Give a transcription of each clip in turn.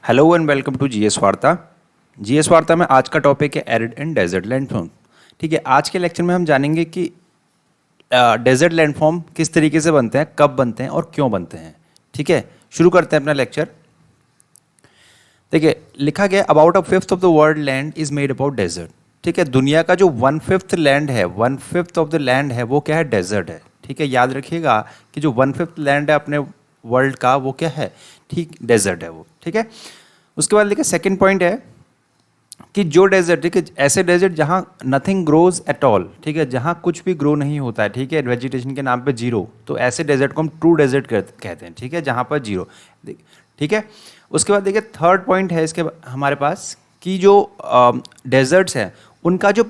Hello and welcome to GS Varta. GS Varta में आज का टॉपिक है एरिड एंड डेजर्ट लैंडफॉर्म। ठीक है, आज के लेक्चर में हम जानेंगे कि डेजर्ट लैंडफॉर्म किस तरीके से बनते हैं, कब बनते हैं और क्यों बनते हैं। ठीक है, शुरू करते हैं अपना लेक्चर। देखिए, लिखा गया about a fifth of the world land is made about desert. ठीक है, दुनिया का जो 1/5 लैंड है, 1/5 ऑफ द लैंड है, वो क्या है? डेजर्ट है। ठीक है, याद रखिएगा कि जो 1/5 लैंड है अपने वर्ल्ड का, वो क्या है? ठीक, डेजर्ट है वो। ठीक है, उसके बाद देखिए सेकंड पॉइंट है कि जो डेजर्ट, ठीक है, ऐसे डेजर्ट जहाँ नथिंग ग्रोज एट ऑल, ठीक है, जहाँ कुछ भी ग्रो नहीं होता है, ठीक है, वेजिटेशन के नाम पे जीरो, तो ऐसे डेजर्ट को हम ट्रू डेजर्ट कहते हैं। ठीक है, जहाँ पर जीरो। ठीक है, उसके बाद देखिए थर्ड पॉइंट है इसके हमारे पास कि जो डेजर्ट्स हैं उनका जो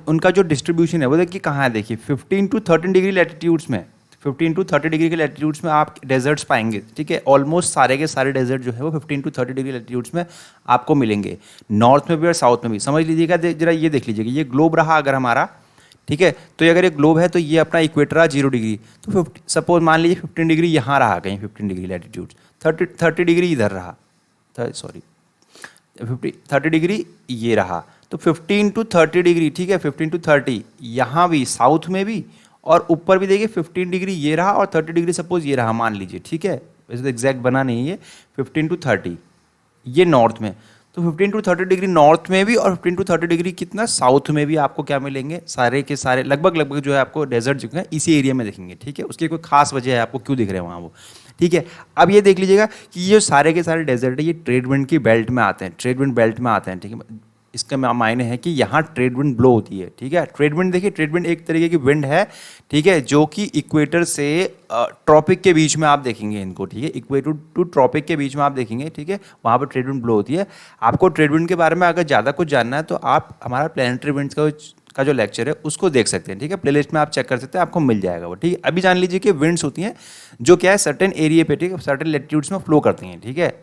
उनका जो डिस्ट्रीब्यूशन है वो देखिए कहाँ है। देखिए 15 to 13 डिग्री लैटिट्यूड्स में, 15 to 30 डिग्री के लैटिट्यूड्स में आप डेजर्ट्स पाएंगे। ठीक है, ऑलमोस्ट सारे के सारे डेजर्ट जो है वो 15 to 30 डिग्री लैटिट्यूड्स में आपको मिलेंगे, नॉर्थ में भी और साउथ में भी। समझ लीजिएगा, जरा ये देख लीजिएगा, ये ग्लोब रहा अगर हमारा, ठीक है, तो अगर ये ग्लोब है तो ये अपना इक्वेटर रहा 0 डिग्री, तो 50 सपोज मान लीजिए 15 डिग्री यहाँ रहा, कहीं 15 डिग्री लैटिट्यूड, 30 डिग्री इधर रहा, सॉरी 30 डिग्री ये रहा, तो 15 to 30 डिग्री, ठीक है, 15 to 30 यहाँ भी साउथ में भी, और ऊपर भी देखिए 15 डिग्री ये रहा और 30 डिग्री सपोज ये रहा मान लीजिए। ठीक है, वैसे तो एग्जैक्ट बना नहीं है, 15 to 30 ये नॉर्थ में, तो 15 to 30 डिग्री नॉर्थ में भी और 15 to 30 डिग्री कितना साउथ में भी आपको क्या मिलेंगे? सारे के सारे लगभग जो है आपको डेजर्ट जो है इसी एरिया में दिखेंगे। ठीक है, उसकी कोई खास वजह है आपको क्यों दिख रहे हैं वहाँ वो। ठीक है, अब ये देख लीजिएगा कि ये सारे के सारे डेजर्ट है ये ट्रेड विंड की बेल्ट में आते हैं, ट्रेड विंड बेल्ट में आते हैं। ठीक है, इसका मायने है कि यहाँ ट्रेड विंड ब्लो होती है। ठीक है, ट्रेड विंड देखिए, ट्रेड विंड एक तरीके की विंड है, ठीक है, जो कि इक्वेटर से ट्रॉपिक के बीच में आप देखेंगे इनको। ठीक है, इक्वेटर टू ट्रॉपिक के बीच में आप देखेंगे। ठीक है, वहाँ पर ट्रेड विंड ब्लो होती है। आपको ट्रेड विंड के बारे में अगर ज़्यादा कुछ जानना है तो आप हमारा प्लानिटरी विंड्स का जो लेक्चर है उसको देख सकते हैं। ठीक है, प्लेलिस्ट में आप चेक कर सकते हैं, आपको मिल जाएगा वो। ठीक है, अभी जान लीजिए कि विंड्स होती हैं जो क्या है सर्टेन एरिया पे, ठीक है, सर्टेन लैटिट्यूड्स में फ्लो करती हैं। ठीक है,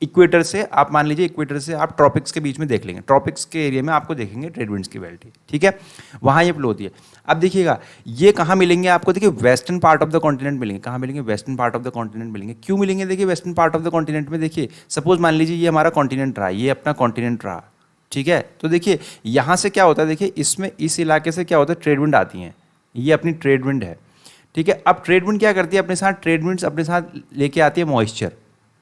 इक्वेटर से आप मान लीजिए, इक्वेटर से आप ट्रॉपिक्स के बीच में देख लेंगे, ट्रॉपिक्स के एरिया में आपको देखेंगे ट्रेड विंड्स की बेल्ट। ठीक है, वहाँ ये फ्लो होती है। अब देखिएगा ये कहाँ मिलेंगे आपको? देखिए western part of the continent मिलेंगे। कहाँ मिलेंगे? Western part of the continent मिलेंगे। क्यों मिलेंगे? देखिए western part of the continent में देखिए सपोज मान लीजिए ये हमारा कॉन्टिनेंट रहा, ये अपना कॉन्टिनेंट रहा। ठीक है, तो देखिए यहाँ से क्या होता है, देखिए इसमें इस इलाके से क्या होता है, ट्रेड विंड आती हैं, ये अपनी ट्रेड विंड है। ठीक है, अब ट्रेड विंड क्या करती है अपने साथ? ट्रेड विंड्स अपने साथ लेके आती है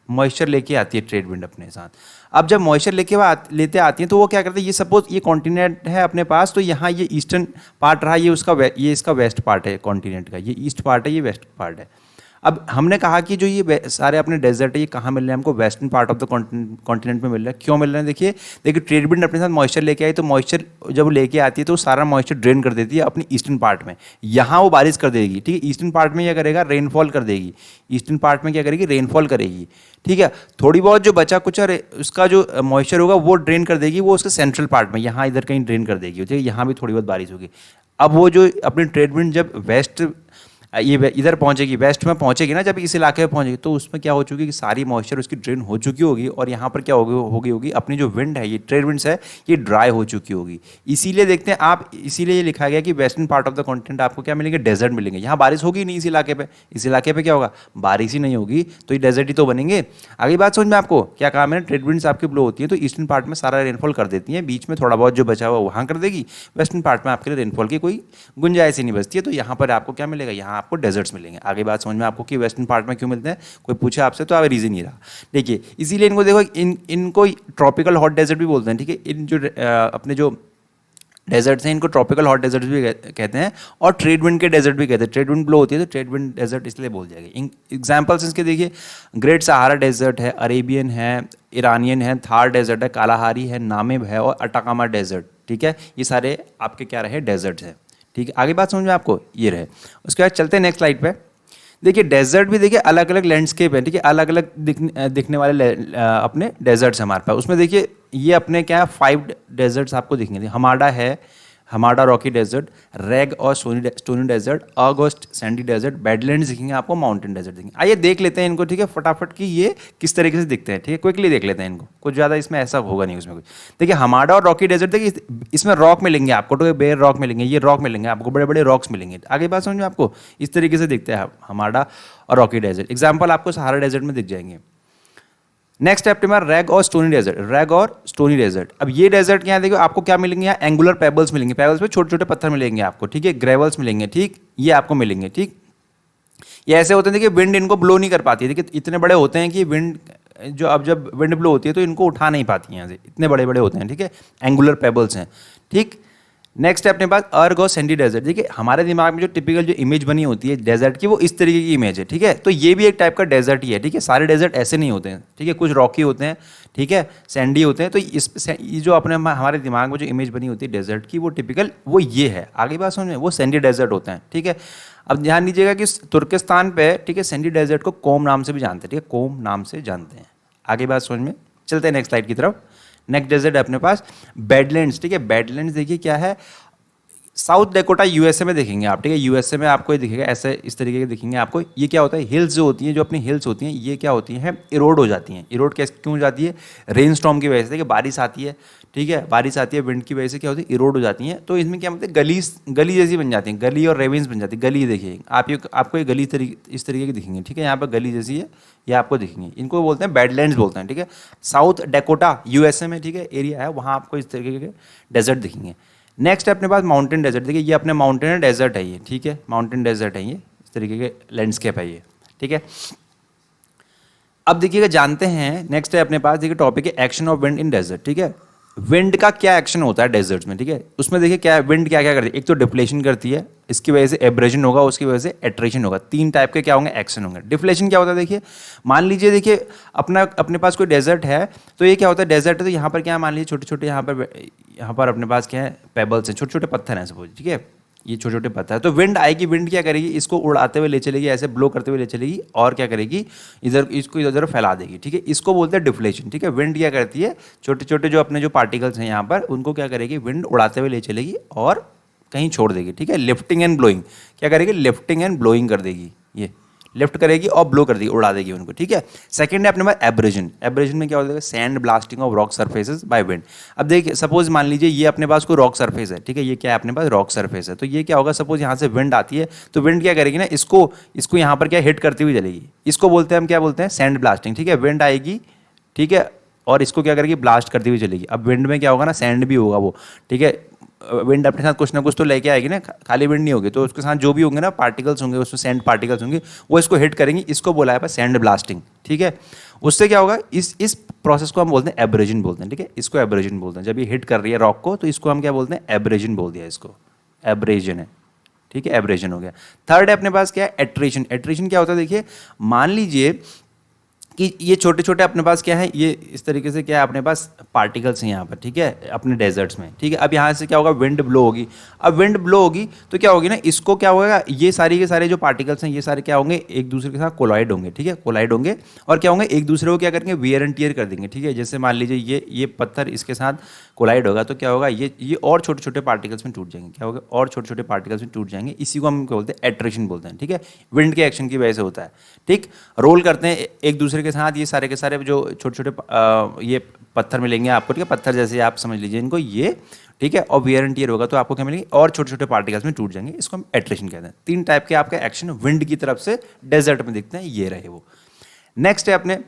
मॉइस्चर लेके आती है ट्रेड विंड अपने साथ। अब जब मॉइस्चर लेते आती हैं तो वो क्या करते हैं, ये सपोज ये कॉन्टिनेंट है अपने पास, तो यहाँ ये ईस्टर्न पार्ट रहा, ये इसका वेस्ट पार्ट है कॉन्टिनेंट का, ये ईस्ट पार्ट है, ये वेस्ट पार्ट है। अब हमने कहा कि जो ये सारे अपने डेजर्ट है ये कहाँ मिल रहे हैं हमको? Western part of the continent में मिल रहा है। क्यों मिल रहे हैं? देखिए ट्रेड विंड अपने साथ मॉइस्चर लेके आई, तो मॉइस्चर जब लेके आती है तो सारा मॉइस्चर ड्रेन कर देती है अपनी ईस्टर्न पार्ट में, यहाँ वो बारिश कर देगी। ठीक है, ईस्टर्न पार्ट में क्या करेगा? रेनफॉल कर देगी। ईस्टर्न पार्ट में क्या करेगी? रेनफॉल करेगी। ठीक है, थोड़ी बहुत जो बचा कुछ उसका जो मॉइस्चर होगा वो ड्रेन कर देगी, वो उसके सेंट्रल पार्ट में यहाँ इधर कहीं ड्रेन कर देगी। ठीक है, यहाँ भी थोड़ी बहुत बारिश होगी। अब वो जो अपनी ट्रेड विंड जब वेस्ट ये इधर पहुंचेगी, वेस्ट में पहुंचेगी ना, जब इस इलाके में पहुंचेगी तो उसमें क्या हो चुकी कि सारी मॉइस्चर उसकी ड्रेन हो चुकी होगी, और यहाँ पर क्या होगी अपनी जो विंड है, ये ट्रेड विंड्स है, ये ड्राई हो चुकी होगी। इसीलिए देखते हैं आप, इसीलिए ये लिखा गया कि western part of the continent आपको क्या मिलेंगे? डेजर्ट मिलेंगे। यहाँ बारिश होगी नहीं इस इलाके पे, इस इलाके पे क्या होगा? बारिश ही नहीं होगी, तो ये डेजर्ट ही तो बनेंगे। आगे बात समझ में आपको? क्या कहा मैंने? ट्रेड विंड्स आपकी ब्लो होती है तो ईस्टर्न पार्ट में सारा रेनफॉल कर देती है, बीच में थोड़ा बहुत जो बचा हुआ वहाँ कर देगी, वेस्टर्न पार्ट में आपके लिए रेनफॉल की कोई गुंजाइश ही नहीं बचती है, तो यहाँ पर आपको क्या मिलेगा? यहाँ आपको डेजर्ट्स मिलेंगे। आगे बात समझ में आपको कि वेस्टर्न पार्ट में क्यों मिलते हैं? कोई पूछे आपसे तो आप रीजन नहीं रहा। देखिए इसीलिए इनको देखो, इनको ट्रॉपिकल हॉट डेजर्ट भी बोलते हैं। ठीक है, इन जो अपने जो डेजर्ट्स हैं इनको ट्रॉपिकल हॉट डेजर्ट भी कहते हैं, और ट्रेड विंड के डेजर्ट भी कहते हैं। ट्रेड विंड ब्लो होती है तो ट्रेड विंड डेजर्ट इसलिए बोल जाएंगे। एग्जाम्पल्स इसके देखिए, ग्रेट सहारा डेजर्ट है, अरेबियन है, ईरानियन है, थार डेजर्ट है, कालाहारी है, नामिब है और अटाकामा डेजर्ट। ठीक है, ये सारे आपके क्या रहे? डेजर्ट्स हैं। ठीक है, आगे बात समझ में आपको? ये रहे। उसके बाद चलते हैं नेक्स्ट स्लाइड पे। देखिए डेजर्ट भी देखिए अलग अलग लैंडस्केप है। ठीक है, अलग अलग दिखने वाले अपने डेजर्ट्स हमारे पास। उसमें देखिए ये अपने क्या है, 5 डेजर्ट्स आपको दिखेंगे। हमारा है, हमारा रॉकी डेजर्ट, रेग और स्टोनी डेजर्ट, ऑगस्ट सैंडी डेजर्ट, बेडलैंड्स दिखेंगे आपको, माउंटेन डेजर्ट दिखेंगे। आइए देख लेते हैं इनको। ठीक है, फटाफट कि ये किस तरीके से दिखते हैं। ठीक है, क्विकली देख लेते हैं इनको, कुछ ज़्यादा इसमें ऐसा होगा नहीं उसमें कुछ। देखिए हमारा और रॉकी डेजर्ट, देखिए इसमें रॉक मिलेंगे आपको, तो बेयर रॉक मिलेंगे, ये रॉक मिलेंगे आपको, बड़े बड़े रॉक्स मिलेंगे। आगे बात समझ में आपको? इस तरीके से दिखते हैं हमारा और रॉकी डेजर्ट। एग्जाम्पल आपको सहारा डेजर्ट में दिख जाएंगे। नेक्स्ट है अपने पास रैग और स्टोनी डेजर्ट, रैग और स्टोनी डेजर्ट। अब ये डेजर्ट के यहाँ देखो आपको क्या मिलेंगे, यहाँ एंगुलर पेबल्स मिलेंगे, पेबल्स पे छोटे छोटे पत्थर मिलेंगे आपको, ठीक है, ग्रेवल्स मिलेंगे, ठीक, ये आपको मिलेंगे, ठीक। ये ऐसे होते हैं देखिए, विंड इनको ब्लो नहीं कर पाती है, देखिए इतने बड़े होते हैं कि विंड जो अब जब विंड ब्लो होती है तो इनको उठा नहीं पाती है यहाँ से, इतने बड़े बड़े होते हैं, ठीक है, एंगुलर पेबल्स हैं, ठीक। नेक्स्ट है अपने पास अर्ग और सैंडी डेजर्ट। देखिए हमारे दिमाग में जो टिपिकल जो इमेज बनी होती है डेजर्ट की वो इस तरीके की इमेज है, ठीक है, तो ये भी एक टाइप का डेजर्ट ही है, ठीक है, सारे डेजर्ट ऐसे नहीं होते हैं, ठीक है, कुछ रॉकी होते हैं, ठीक है, सैंडी होते हैं, तो ये जो अपने हमारे दिमाग में जो इमेज बनी होती है डेजर्ट की वो टिपिकल वो ये है, आगे बात समझ में, वो सैंडी डेजर्ट होते हैं, ठीक है। अब ध्यान दीजिएगा कि तुर्किस्तान पे, ठीक है, सैंडी डेजर्ट को कोम नाम से भी जानते हैं, ठीक है, कोम नाम से जानते हैं, आगे बात समझ में। चलते हैं नेक्स्ट स्लाइड की तरफ। नेक्स्ट डेजर्ट है अपने पास बैडलैंड्स, ठीक है, बैडलैंड्स देखिए क्या है, साउथ डेकोटा यूएसए में देखेंगे आप, ठीक है, यूएसए में आपको ये दिखेगा ऐसे इस तरीके के दिखेंगे आपको। ये क्या होता है, हिल्स जो होती हैं, जो अपनी हिल्स होती हैं, ये क्या होती हैं, इरोड हो जाती हैं। इरोड कैसे क्यों हो जाती है, रेन स्टॉर्म की वजह से, देखिए बारिश आती है, ठीक है, बारिश आती है, विंड की वजह से क्या होती है, इरोड हो जाती हैं, तो इसमें क्या होता है, गली जैसी बन जाती हैं, गली और रेवेंस बन जाती है। गली देखिए आप, ये आपको ये गली इस तरीके की दिखेंगे, ठीक है, यहाँ पर गली जैसी है, ये आपको दिखेंगे, इनको बोलते हैं बैडलैंड्स बोलते हैं, ठीक है, साउथ डेकोटा यूएसए में, ठीक है, एरिया है, वहाँ आपको इस तरीके के डेजर्ट दिखेंगे। नेक्स्ट है अपने पास माउंटेन डेजर्ट। देखिए ये अपने माउंटेन डेजर्ट है ये, ठीक है, माउंटेन डेजर्ट है ये, इस तरीके के लैंडस्केप है ये, ठीक है। अब देखिएगा जानते हैं, नेक्स्ट है अपने पास देखिए टॉपिक है action of wind in desert, ठीक है, विंड का क्या एक्शन होता है डेजर्ट्स में, ठीक है, उसमें देखिए क्या विंड क्या क्या करती है, एक तो डिफ्लेशन करती है, इसकी वजह से एब्रेजन होगा, उसकी वजह से एट्रेशन होगा, तीन टाइप के क्या होंगे, एक्शन होंगे। डिफ्लेशन क्या होता है, देखिए मान लीजिए, देखिए अपने पास कोई डेजर्ट है, तो ये क्या होता है, डेजर्ट है तो यहाँ पर क्या मान लीजिए छोटे छोटे यहाँ पर अपने पास क्या है, पेबल्स हैं, छोटे छोटे पत्थर हैं सपोज, ठीक है, ये छोटे छोटे पत्थर है, तो विंड आएगी, विंड क्या करेगी, इसको उड़ाते हुए ले चलेगी, ऐसे ब्लो करते हुए ले चलेगी, और क्या करेगी, इधर इसको इधर उधर फैला देगी, ठीक है, इसको बोलते हैं डिफ्लेशन, ठीक है। विंड क्या करती है, छोटे छोटे जो अपने जो पार्टिकल्स हैं यहाँ पर, उनको क्या करेगी, विंड उड़ाते हुए ले चलेगी और कहीं छोड़ देगी, ठीक है, लिफ्टिंग एंड ब्लोइंग, क्या करेगी, लिफ्टिंग एंड ब्लोइंग कर देगी, ये लिफ्ट करेगी और ब्लो कर देगी, उड़ा देगी उनको, ठीक है। सेकंड है अपने पास एब्रेजन। एब्रेजन में क्या होता है, sand blasting of rock surfaces by wind. अब देखिए सपोज मान लीजिए ये अपने पास कोई रॉक सरफेस है, ठीक है, ये क्या है अपने पास रॉक सरफेस है, तो ये क्या होगा, सपोज यहाँ से विंड आती है, तो विंड क्या करेगी ना, इसको इसको यहाँ पर क्या हिट करती हुई चलेगी, इसको बोलते हैं हम क्या बोलते हैं, सैंड ब्लास्टिंग, ठीक है, विंड आएगी, ठीक है, और इसको क्या करेगी, ब्लास्ट करती हुई चलेगी। अब विंड में क्या होगा ना, सैंड भी होगा वो, ठीक है, विंड अपने साथ कुछ ना कुछ तो लेके आएगी ना, खाली विंड नहीं होगी, तो उसके साथ जो भी होंगे ना पार्टिकल्स होंगे, उसमें सैंड पार्टिकल्स होंगे, वो इसको हिट करेंगी, इसको बोला है सैंड ब्लास्टिंग, ठीक है। उससे क्या होगा, इस प्रोसेस को हम बोलते हैं एब्रेजन बोलते हैं, ठीक है, इसको एब्रेजन बोलते हैं, जब ये हिट कर रही है रॉक को तो इसको हम क्या बोलते हैं, एब्रेजन बोल दिया इसको, एब्रेजन है, ठीक है, एब्रेजन हो गया। थर्ड है अपने पास क्या है, एट्रेशन। एट्रेशन क्या होता है, देखिए मान लीजिए कि ये छोटे छोटे अपने पास क्या है, ये इस तरीके से क्या है अपने पास पार्टिकल्स हैं यहाँ पर, ठीक है, अपने डेजर्ट्स में, ठीक है। अब यहाँ से क्या होगा, विंड ब्लो होगी, अब विंड ब्लो होगी तो क्या होगी ना, इसको क्या होगा, ये सारी के सारे जो पार्टिकल्स हैं ये सारे क्या होंगे, एक दूसरे के साथ कोलाइड होंगे, ठीक है, कोलाइड होंगे, और क्या होंगे, एक दूसरे को क्या करेंगे, वियर एंड टियर कर देंगे, ठीक है। जैसे मान लीजिए ये पत्थर इसके साथ कोलाइड होगा तो क्या होगा, ये और छोटे छोटे पार्टिकल्स में टूट जाएंगे, क्या होगा, और छोटे छोटे पार्टिकल्स में टूट जाएंगे, इसी को हम क्या बोलते हैं, एट्रेशन बोलते हैं, ठीक है, विंड के एक्शन की वजह से होता है, ठीक। रोल करते हैं एक दूसरे के साथ, ये सारे के सारे जो छोटे छोटे ये पत्थर मिलेंगे आपको, ठीक है, पत्थर जैसे आप समझ लीजिए इनको, ये ठीक है, और वियर एंड टियर होगा तो आपको क्या मिलेंगे, और छोटे छोटे पार्टिकल्स में टूट जाएंगे, इसको हम एट्रेशन कहते हैं। तीन टाइप के आपके एक्शन विंड की तरफ से डेजर्ट में दिखते हैं, ये रहे वो। नेक्स्ट है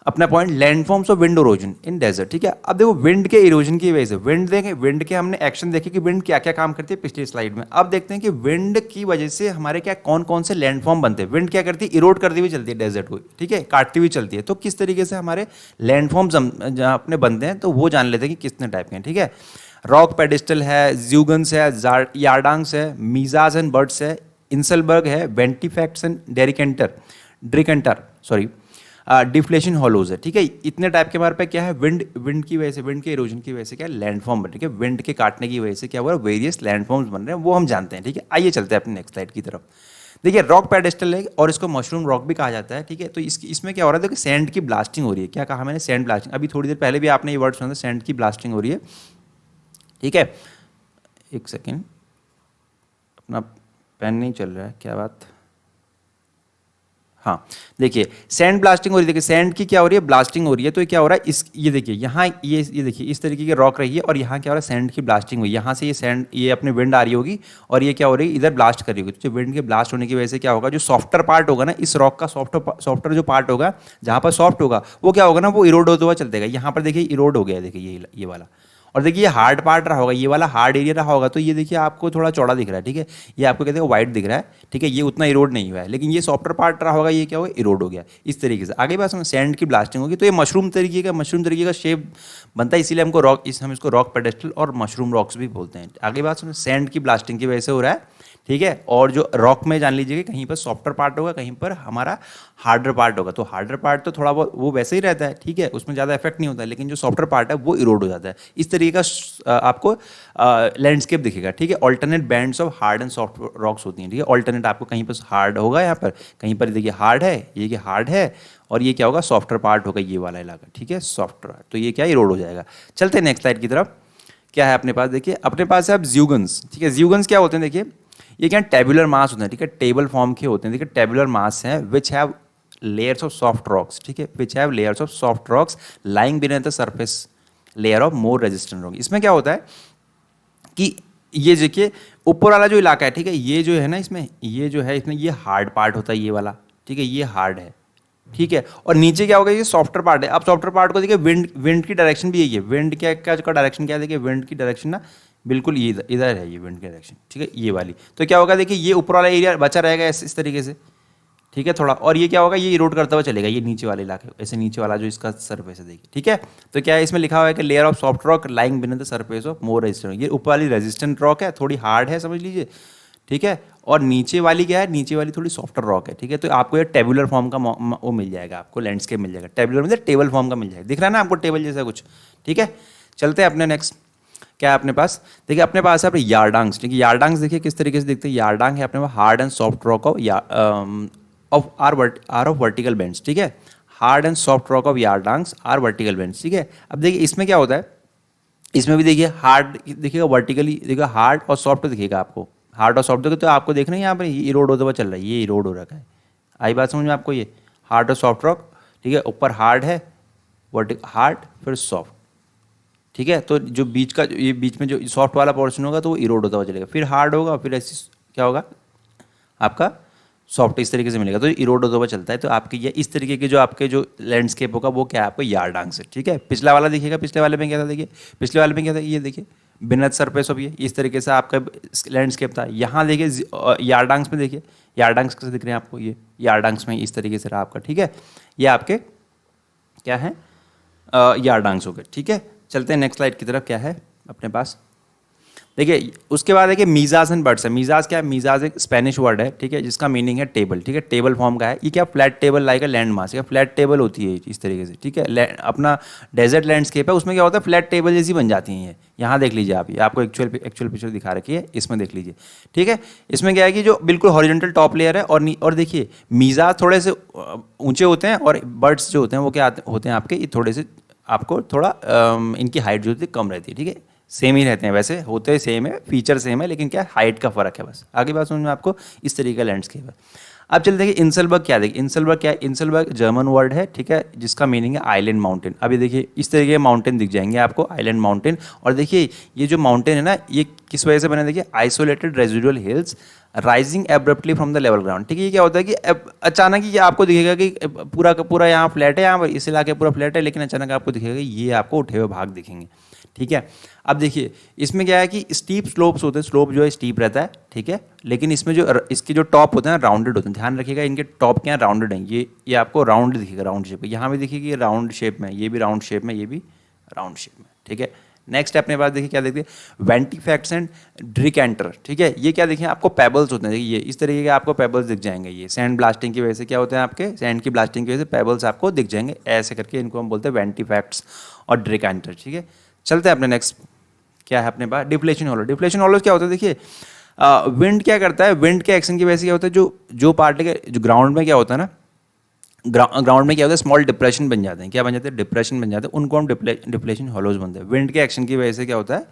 अपना point, landforms of wind erosion in desert, ठीक है। अब देखो विंड के इरोजन की वजह से, विंड देखें, विंड के हमने एक्शन देखे कि विंड क्या क्या काम करती है पिछली स्लाइड में। अब देखते हैं कि विंड की वजह से हमारे क्या कौन कौन से लैंडफॉर्म बनते हैं। विंड क्या करती है, इरोड करती हुई चलती है डेजर्ट को, ठीक है, काटती हुई चलती है, तो किस तरीके से हमारे लैंडफॉर्म्स जहाँ अपने बनते हैं तो वो जान लेते हैं कि कितने टाइप के हैं, ठीक है। रॉक पेडिस्टल है, ज्यूगन्स है, यार्डांग्स है, मीजाज एंड बर्ड्स है, इंसलबर्ग है, वेंटिफैक्ट्स एंड ड्रिकेंटर सॉरी, डिफ्लेशन हॉलोज है, ठीक है। इतने टाइप के हमारे पे क्या है, विंड की वजह से, विंड के इरोजन की वजह से क्या लैंडफॉर्म बन, ठीक है, विंड के काटने की वजह से क्या हुआ, वेरियस लैंडफॉर्म्स बन रहे हैं, वो हम जानते हैं, ठीक है। आइए चलते हैं अपने नेक्स्ट स्लाइड की तरफ। देखिए रॉक पेडेस्टल है और इसको मशरूम रॉक भी कहा जाता है, ठीक है। तो इसमें क्या हो रहा है, देखिए सैंड की ब्लास्टिंग हो रही है, क्या कहा मैंने, सैंड ब्लास्टिंग, अभी थोड़ी देर पहले भी आपने ये वर्ड सुना था, सैंड की ब्लास्टिंग हो रही है, ठीक है। एक सेकेंड, अपना पेन नहीं चल रहा है, क्या बात, हाँ देखिए सैंड ब्लास्टिंग हो रही है, देखिए सैंड की क्या हो रही है, ब्लास्टिंग हो रही है। तो ये क्या हो रहा है, इस ये देखिए यहाँ ये देखिए इस तरीके की रॉक रही है और यहाँ क्या हो रहा है, सैंड की ब्लास्टिंग हुई, यहाँ से ये सैंड ये अपने विंड आ रही होगी और ये क्या हो रही है, इधर ब्लास्ट कर रही होगी। तो विंड के ब्लास्ट होने की वजह से क्या होगा, जो सॉफ्टर पार्ट होगा ना इस रॉक का, सॉफ्टर जो पार्ट होगा जहाँ पर सॉफ्ट होगा वो क्या होगा ना, वो इरोड होता हुआ चलतेगा। यहाँ पर देखिए इरोड हो गया, देखिए ये वाला। और देखिए ये हार्ड पार्ट रहा होगा, ये वाला हार्ड एरिया रहा होगा, तो ये देखिए आपको थोड़ा चौड़ा दिख रहा है, ठीक है, ये आपको कहते हैं वाइड दिख रहा है, ठीक है, ये उतना इरोड नहीं हुआ है। लेकिन ये सॉफ्टर पार्ट रहा होगा, ये क्या होगा, इरोड हो गया इस तरीके से। आगे बात सैंड की ब्लास्टिंग होगी तो ये मशरूम तरीके का शेप बनता है, इसीलिए हमको हम इसको रॉक पेडेस्टल और मशरूम रॉक्स भी बोलते हैं। आगे बात सुनो, सैंड की ब्लास्टिंग की वजह से हो रहा है, ठीक है। और जो रॉक में जान लीजिए कि कहीं पर सॉफ्टर पार्ट होगा, कहीं पर हमारा हार्डर पार्ट होगा। तो हार्डर पार्ट तो थोड़ा बहुत वो वैसे ही रहता है, ठीक है, उसमें ज़्यादा इफेक्ट नहीं होता है, लेकिन जो सॉफ्टर पार्ट है वो इरोड हो जाता है। इस तरीके का आपको लैंडस्केप दिखेगा, ठीक है। Alternate bands of hard and soft rocks होती हैं, ठीक है। ऑल्टरनेट आपको कहीं पर हार्ड होगा, यहाँ पर कहीं पर देखिए हार्ड है, ये कि हार्ड है, और ये क्या होगा, सॉफ्टर पार्ट होगा ये वाला इलाका, ठीक है, सॉफ्टर। तो ये क्या इरोड हो जाएगा। चलते हैं नेक्स्ट स्लाइड की तरफ। क्या है अपने पास, देखिए अपने पास है अब ज्यूगन्स, ठीक है। ज्यूगन्स क्या होते हैं, देखिए ये क्या टेबुलर मास होते हैं, ठीक है, टेबल फॉर्म के होते हैं, देखिए टेबुलर मास हैं which have layers of soft rocks, ठीक है, which have layers of soft rocks lying beneath the surface layer of more resistant rock. इसमें क्या होता है कि ये देखिए ऊपर वाला जो इलाका है, ठीक है, ये जो है ना इसमें, ये जो है इसमें ये हार्ड पार्ट होता है ये वाला, ठीक है, ये हार्ड है, ठीक है। और नीचे क्या होगा, ये सॉफ्टर पार्ट है। अब सॉफ्टर पार्ट को देखिए विंड की डायरेक्शन भी यही है। विंड का डायरेक्शन क्या है, देखिए विंड की डायरेक्शन ना बिल्कुल ये इधर है, ये विंड की डायरेक्शन, ठीक है, ये वाली। तो क्या होगा, देखिए ये ऊपर वाला एरिया बचा रहेगा इस तरीके से, ठीक है, थोड़ा। और ये क्या होगा, ये इरोड करता हुआ चलेगा, ये नीचे वाले इलाके, ऐसे नीचे वाला जो इसका सरफेस है देखिए, ठीक है। तो क्या है इसमें लिखा हुआ है कि layer of soft rock lying beneath the surface of more resistant. ये ऊपर वाली रेजिस्टेंट रॉक है, थोड़ी हार्ड है समझ लीजिए, ठीक है। और नीचे वाली क्या है, नीचे वाली थोड़ी सॉफ्टर रॉक है, ठीक है। तो आपको ये टेबुलर फॉर्म का वो मिल जाएगा, आपको लैंडस्केप मिल जाएगा। टेबुलर मतलब टेबल फॉर्म का मिल जाएगा, दिख रहा है ना आपको टेबल जैसा कुछ, ठीक है। चलते हैं अपने नेक्स्ट। क्या है अपने पास, देखिए अपने पास है अपने यार्डांग्स, ठीक है। यार्डांग्स देखिए किस तरीके से दिखते हैं। यार्डांग है अपने पास hard and soft rock of are of vertical bends, ठीक है। Hard and soft rock of yardangs are vertical bends, ठीक है। अब देखिए इसमें क्या होता है, इसमें भी देखिए हार्ड दिखेगा, वर्टिकली देखिएगा, हार्ड और सॉफ्ट दिखेगा आपको। हार्ड और सॉफ्ट देखो तो आपको देखना है यहाँ पर इरोड होता हुआ चल रहा है, ये इरोड हो रखा है। आई बात समझ में आपको, ये हार्ड और सॉफ्ट रॉक, ठीक है, ऊपर हार्ड है, हार्ड फिर सॉफ्ट, ठीक है। तो जो बीच का ये बीच में जो सॉफ्ट वाला पोर्शन होगा तो वो इरोड होता हुआ चलेगा, फिर हार्ड होगा, फिर ऐसी क्या होगा आपका सॉफ्ट, इस तरीके से मिलेगा, तो इरोड होता हुआ चलता है। तो आपके ये इस तरीके के जो आपके जो लैंडस्केप होगा वो क्या है, आपको यार्डांग्स है, ठीक है। पिछला वाला देखिएगा, पिछले वाले में क्या था, देखिए पिछले वाले में क्या था, ये देखिए बिनेथ सरफेस ऑफ, ये इस तरीके से आपका लैंडस्केप था। यहाँ देखिए यार्डांग्स में देखिए, यार्डांग्स कैसे दिख रहे हैं आपको, ये यार्डांग्स में इस तरीके से रहा आपका, ठीक है। ये आपके क्या है, यार्डांग्स हो गए, ठीक है। चलते हैं नेक्स्ट स्लाइड की तरफ। क्या है अपने पास, देखिए उसके बाद है कि मीज़ाज एंड बर्ड्स है। मीज़ाज क्या है, मीज़ाज एक स्पेनिश वर्ड है, ठीक है, जिसका मीनिंग है टेबल, ठीक है, टेबल फॉर्म का है। ये क्या flat table like a land mass, flat table होती है इस तरीके से, ठीक है। अपना डेजर्ट लैंडस्केप है, उसमें क्या होता है फ्लैट टेबल जैसी बन जाती हैं ये। यहाँ देख लीजिए आप, ये आपको एक्चुअल पिक्चर दिखा रखी है, इसमें देख लीजिए, ठीक है। इसमें क्या है कि जो बिल्कुल हॉरिजॉन्टल टॉप लेयर है, और देखिए मीज़ाज थोड़े से ऊँचे होते हैं, और बर्ड्स जो होते हैं वो क्या होते हैं आपके, ये थोड़े से आपको थोड़ा इनकी हाइट जो होती है कम रहती है, ठीक है। सेम ही रहते हैं, वैसे होते सेम है, फीचर सेम है, लेकिन क्या हाइट का फर्क है बस। आगे बात समझ में आपको, इस तरीके का लैंडस्केप है। अब चलिए देखिए इंसलबर्ग क्या, देखिए इंसलबर्ग क्या है, इंसलबर्ग जर्मन वर्ड है, ठीक है, जिसका मीनिंग है आइलैंड माउंटेन। अभी देखिए इस तरीके के माउंटेन दिख जाएंगे आपको, आइलैंड माउंटेन। और देखिए ये जो माउंटेन है ना, ये किस वजह से बने, देखिए isolated residual hills rising abruptly from the level ground, ठीक है। ये क्या होता है कि अचानक ही आपको दिखेगा कि पूरा का पूरा यहाँ फ्लैट है, यहाँ पर इस इलाके पूरा फ्लैट है, लेकिन अचानक आपको दिखेगा कि ये आपको उठे हुए भाग दिखेंगे, ठीक है। अब देखिए इसमें क्या है कि स्टीप स्लोप्स होते हैं, स्लोप जो है स्टीप रहता है, ठीक है, लेकिन इसमें जो इसके जो टॉप होते हैं राउंडेड होते हैं। ध्यान रखिएगा इनके टॉप क्या है, राउंडेड हैं। ये आपको राउंड दिखेगा, राउंड शेप, यहाँ भी देखिए कि राउंड शेप में, ये भी राउंड शेप में, ये भी राउंड शेप में, ठीक है। नेक्स्ट अपने पास देखिए क्या देखते हैं, वेंटीफैक्ट्स एंड ड्रिकेंटर, ठीक है। ये क्या देखिए आपको पेबल्स होते हैं, देखिए ये इस तरीके के आपको पेबल्स दिख जाएंगे। ये सैंड ब्लास्टिंग की वजह से क्या होते हैं, आपके सैंड की ब्लास्टिंग की वजह से पेबल्स आपको दिख जाएंगे, ऐसे करके इनको हम बोलते हैं वेंटीफैक्ट्स और ड्रिकेंटर, ठीक है। चलते हैं अपने नेक्स्ट। क्या है अपने पास, डिफ्लेशन हॉलो। डिफ्लेशन हॉलो क्या होता है, देखिए विंड क्या करता है, विंड के एक्शन की वजह से क्या होता है, जो पार्ट के जो ग्राउंड में क्या होता है ना, ग्राउंड में क्या होता है, स्मॉल डिप्रेशन बन जाते हैं। क्या बन जाते हैं, डिप्रेशन बन जाते हैं, उनको हम डिप्लेशन हॉलोज बनते हैं। विंड के एक्शन की वजह से क्या होता है,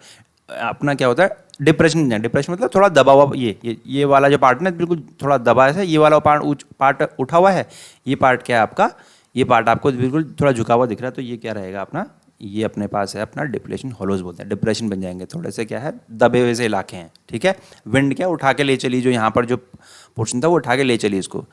अपना क्या होता है डिप्रेशन, डिप्रेशन मतलब थोड़ा दबा हुआ, ये वाला जो पार्ट ना बिल्कुल थोड़ा दबा है, ये वाला पार्ट उठा हुआ है, ये पार्ट क्या है आपका, ये पार्ट आपको बिल्कुल थोड़ा झुका हुआ दिख रहा है, तो ये क्या रहेगा अपना, ये अपने पास है अपना डिप्लेशन होलोज बोलते हैं, डिप्रेशन बन जाएंगे, थोड़े से क्या है दबे हुए से इलाके हैं, ठीक है। विंड क्या उठा के ले चली, जो यहाँ पर जो पोर्शन था वो उठा के ले चली इसको।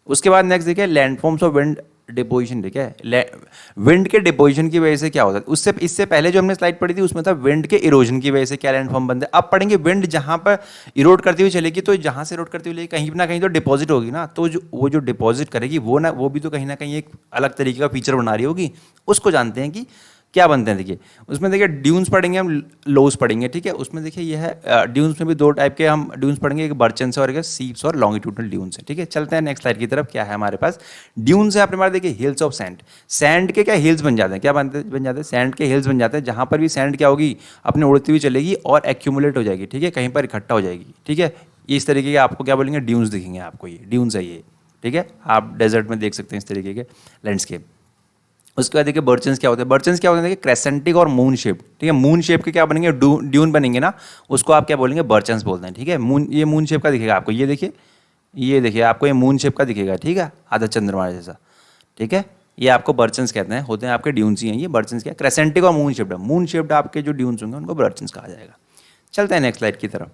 उसके बाद नेक्स्ट देखिए लैंडफॉर्म्स ऑफ विंड डिपोजिशन, ठीक है। विंड के डिपोजिशन की वजह से क्या होता है, उससे इससे पहले जो हमने स्लाइड पढ़ी थी उसमें था विंड के इरोजन की वजह से क्या लैंडफॉर्म बनते हैं। अब पढ़ेंगे विंड जहाँ पर इरोड करती हुई चलेगी, तो जहाँ से इरोड करती हुई चलेगी कहीं ना कहीं तो डिपॉजिट होगी ना, तो जो वो जो डिपॉजिट करेगी वो भी तो कहीं ना कहीं एक अलग तरीके का फीचर बना रही होगी, उसको जानते हैं कि क्या बनते हैं। देखिए उसमें देखिए ड्यून्स पढ़ेंगे हम, लोज पढ़ेंगे, ठीक है। उसमें देखिए ये है ड्यून्स में भी दो टाइप के हम ड्यून्स पढ़ेंगे, एक बर्चन्स और एक सीप्स और लॉन्गिट्यूडनल ड्यून्स है, ठीक है। चलते हैं नेक्स्ट स्लाइड की तरफ। क्या है हमारे पास, ड्यून्स है अपने पास, देखिए हिल्स ऑफ सैंड, सैंड के क्या हिल्स बन जाते हैं, क्या बन जाते हैं सैंड के हिल्स बन जाते हैं, जहाँ पर भी सैंड क्या होगी अपने उड़ती हुई चलेगी और एक्यूमुलेट हो जाएगी, ठीक है, कहीं पर इकट्ठा हो जाएगी, ठीक है। इस तरीके के आपको क्या बोलेंगे ड्यून्स दिखेंगे आपको, ये ड्यून्स है ये, ठीक है। आप डेजर्ट में देख सकते हैं इस तरीके के लैंडस्केप। उसके बाद देखिए बर्चन्स क्या होते हैं, बर्चन्स क्या होते हैं देखिए क्रेसेंटिक और मून शेप, ठीक है। मून शेप के क्या बनेंगे ड्यून बनेंगे ना, उसको आप क्या बोलेंगे बर्चन्स बोलते हैं, ठीक है। ये मून शेप का दिखेगा आपको, ये देखिए आपको ये मून शेप का दिखेगा, ठीक है, आधा चंद्रमा जैसा, ठीक है। ये आपको बर्चन्स कहते हैं, होते हैं आपके ड्यून्स ही हैं ये बर्चन्स, क्या क्रेसेंटिक और मून शेप्ड आपके जो ड्यून्स होंगे उनको बर्चन्स कहा जाएगा। चलते हैं नेक्स्ट स्लाइड की तरफ।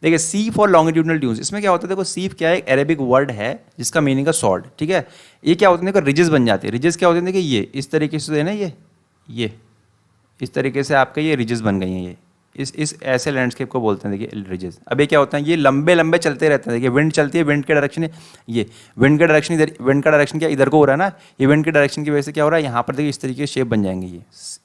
देखिए सीफ और लॉन्गिट्यूडनल ड्यून्स, इसमें क्या होता है देखो, सीफ क्या है एक अरेबिक वर्ड है जिसका मीनिंग है सॉर्ड, ठीक है। ये क्या होता है देखो रिजेस बन जाती है, रिजेस क्या होते हैं देखिए ये इस तरीके से है ना, ये इस तरीके से आपके ये रिजेस बन गई हैं, ये इस ऐसे लैंडस्केप को बोलते हैं देखिए रिजेस। अब ये क्या होता है, ये लंबे लंबे चलते रहते हैं, देखिए विंड चलती है, विंड के डायरेक्शन ये विंड का डायरेक्शन इधर, विंड का डायरेक्शन क्या इधर को हो रहा है ना, ये विंड के डायरेक्शन की वजह से क्या हो रहा है यहाँ पर देखिए इस तरीके की शेप बन जाएंगे, ये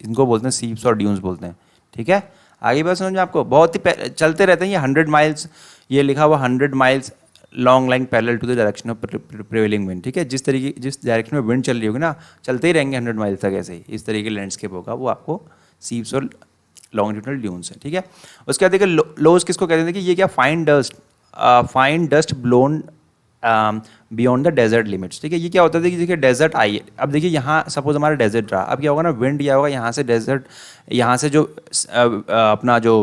इनको बोलते हैं सीप्स और ड्यून्स बोलते हैं, ठीक है। आगे बात समझ में आपको, बहुत ही चलते रहते हैं ये 100 माइल्स, ये लिखा हुआ 100 miles long line parallel to the direction of prevailing wind, ठीक है। जिस डायरेक्शन में विंड चल रही होगी ना, चलते ही रहेंगे 100 माइल्स तक, ऐसे ही इस तरीके लैंडस्केप होगा, वो आपको सीप्स और लॉन्गिट्यूडनल ड्यून्स है, ठीक है। उसके बाद देखिए लोज किसको कहते हैं कि ये क्या fine dust blown beyond the desert limits, ठीक है। ये क्या होता है देखिए डेजर्ट आई है, अब देखिए यहाँ सपोज हमारा डेजर्ट रहा, अब क्या होगा ना विंड क्या होगा यहाँ से डेजर्ट, यहाँ से जो अपना जो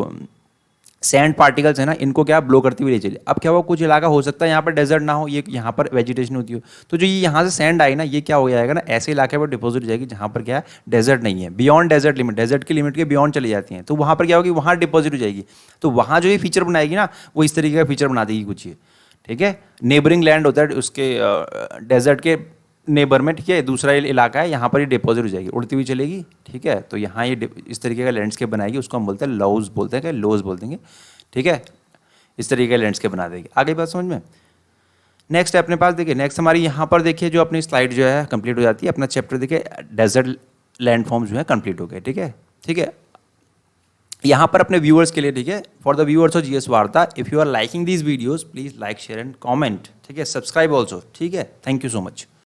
सैंड पार्टिकल्स है ना इनको क्या ब्लो करती हुई ले चलिए। अब क्या हुआ कुछ इलाका हो सकता है यहाँ पर डेजर्ट ना हो, ये यहाँ पर वेजिटेशन होती हो, तो जो ये यहाँ से सैंड आई ना ये क्या हो जाएगा ना ऐसे इलाके पर डिपॉजिट हो जाएगी जहाँ पर क्या है डेजर्ट नहीं है, बियॉन्ड डेजर्ट लिमिट, डेजर्ट की लिमिट के बियॉन्ड चली जाती हैं, तो वहाँ पर क्या होगी वहाँ डिपॉजिट हो जाएगी, तो वहाँ जो ये फीचर बनाएगी ना वो इस तरीके का फीचर बना देगी कुछ ये, ठीक है। नेबरिंग लैंड होता है उसके डेजर्ट के नेबर में, ठीक है, दूसरा इलाका है यहाँ पर ये डिपॉजिट हो जाएगी, उड़ती हुई चलेगी, ठीक है। तो यहाँ ये इस तरीके का लैंडस्केप बनाएगी, उसको हम बोलते हैं लॉज बोलते हैं, क्या लोज बोल देंगे, ठीक है। इस तरीके का लैंडस्केप बना देगी। आगे बात समझ में। नेक्स्ट है अपने पास देखिए, नेक्स्ट हमारी यहाँ पर देखिए जो अपनी स्लाइड जो है कंप्लीट हो जाती है, अपना चैप्टर देखिए डेजर्ट लैंडफॉर्म्स जो है कंप्लीट हो गए, ठीक है, ठीक है। यहाँ पर अपने व्यूअर्स के लिए, ठीक है, for the viewers of GS Varta, if you are liking these videos please like share and comment, ठीक है, सब्सक्राइब ऑल्सो, ठीक है। Thank you so much.